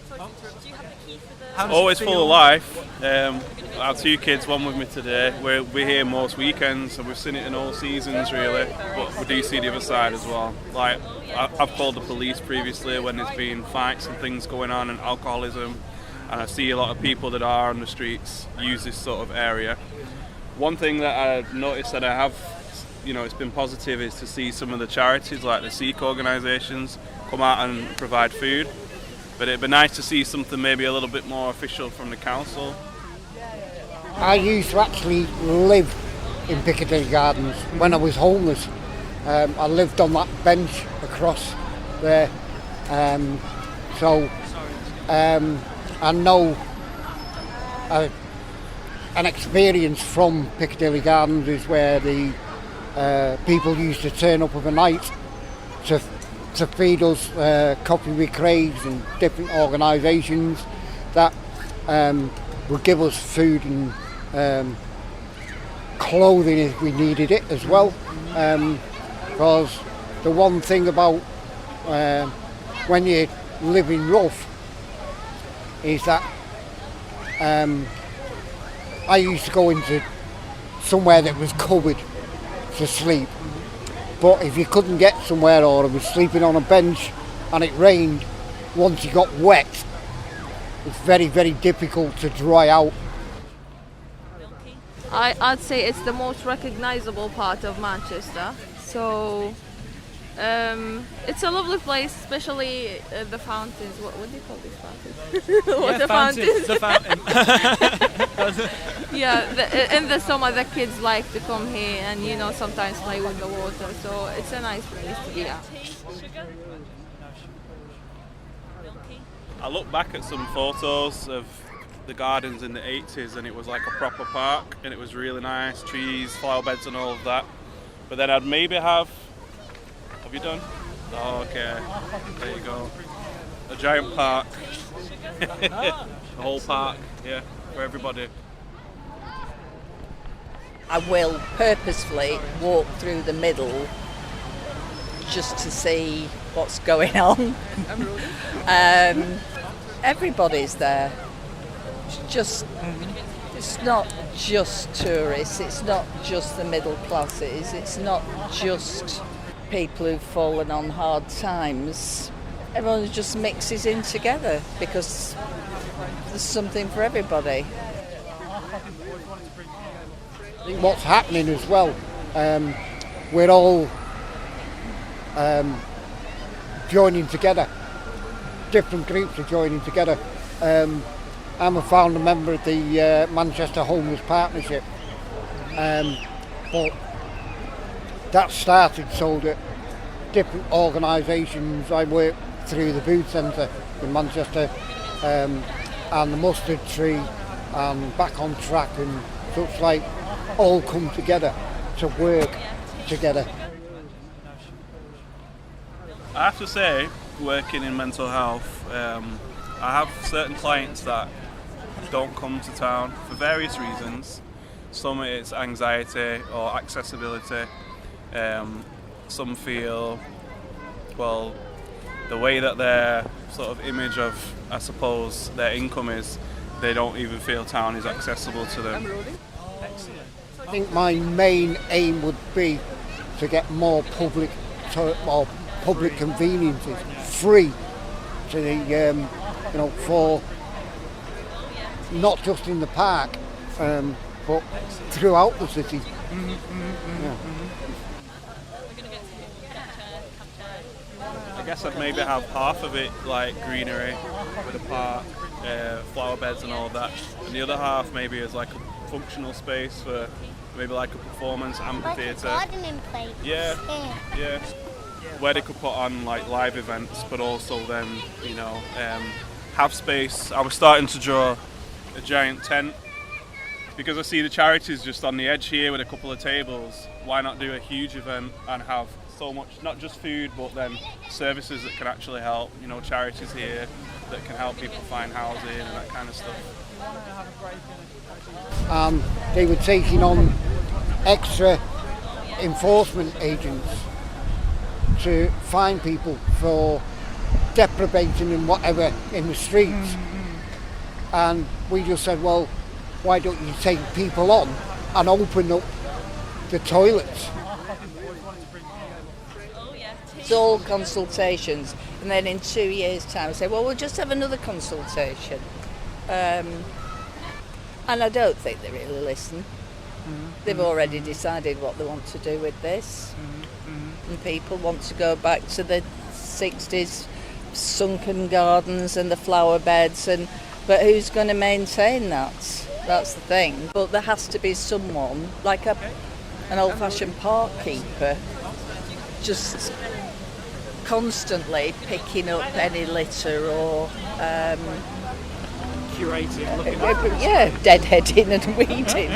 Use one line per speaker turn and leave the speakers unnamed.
Do you have the key for the...
Always full of life. I have 2 kids, one with me today. We're here most weekends, so we've seen it in all seasons really, but we do see the other side as well. Like, I've called the police previously when there's been fights and things going on and alcoholism, and I see a lot of people that are on the streets use this sort of area. One thing that I've noticed that I have, it's been positive, is to see some of the charities like the Sikh organisations come out and provide food. But it'd be nice to see something maybe a little bit more official from the council.
I used to actually live in Piccadilly Gardens when I was homeless. I lived on that bench across there. I know an experience from Piccadilly Gardens is where the people used to turn up overnight to feed us coffee with Craigs and different organisations that would give us food and clothing if we needed it as well. Because the one thing about when you're living rough is that I used to go into somewhere that was covered to sleep. But if you couldn't get somewhere or I was sleeping on a bench and it rained, once you got wet, it's very, very difficult to dry out.
I'd say it's the most recognisable part of Manchester. So it's a lovely place, especially the fountains. What do you call these fountains? Fountains.
The fountain.
Yeah, in the summer the kids like to come here and sometimes play with the water. So it's a nice place to be at.
I look back at some photos of the gardens in the 80s and it was like a proper park and it was really nice, trees, flower beds and all of that. But then I'd maybe have you done? Oh, okay, there you go. A giant park. A whole park, yeah, for everybody.
I will purposefully walk through the middle just to see what's going on. Everybody's there. It's not just tourists, it's not just the middle classes, it's not just people who've fallen on hard times. Everyone just mixes in together because there's something for everybody.
What's happening as well, we're all joining together. Different groups are joining together. I'm a founder member of the Manchester Homeless Partnership, but that started so that different organisations, I work through the Food Centre in Manchester and the Mustard Tree and Back on Track and such like, all come together to work together.
I have to say, working in mental health, I have certain clients that don't come to town for various reasons. Some it's anxiety or accessibility. Some feel, well, the way that their sort of image of, I suppose, their income is, they don't even feel town is accessible to them.
I think my main aim would be to get more public conveniences free to the, for not just in the park, but throughout the city. Yeah.
I guess I'd maybe have half of it like greenery with a park, flower beds and all of that, and the other half maybe as like a functional space for maybe like a performance amphitheatre.
Like a gardening place.
Yeah. Where they could put on like live events, but also then have space. I was starting to draw a giant tent because I see the charities just on the edge here with a couple of tables. Why not do a huge event and have so much, not just food, but then services that can actually help, charities here that can help people find housing and that kind of stuff.
They were taking on extra enforcement agents to find people for deprivating and whatever in the streets. And we just said, well, why don't you take people on and open up the toilets?
It's all consultations, and then in 2 years' time, say, well, we'll just have another consultation. And I don't think they really listen. They've already decided what they want to do with this, and people want to go back to the 60s sunken gardens and the flower beds, but who's going to maintain that? That's the thing. But there has to be someone, like an old-fashioned park keeper, just constantly picking up any litter or
Curating, looking
deadheading and weeding.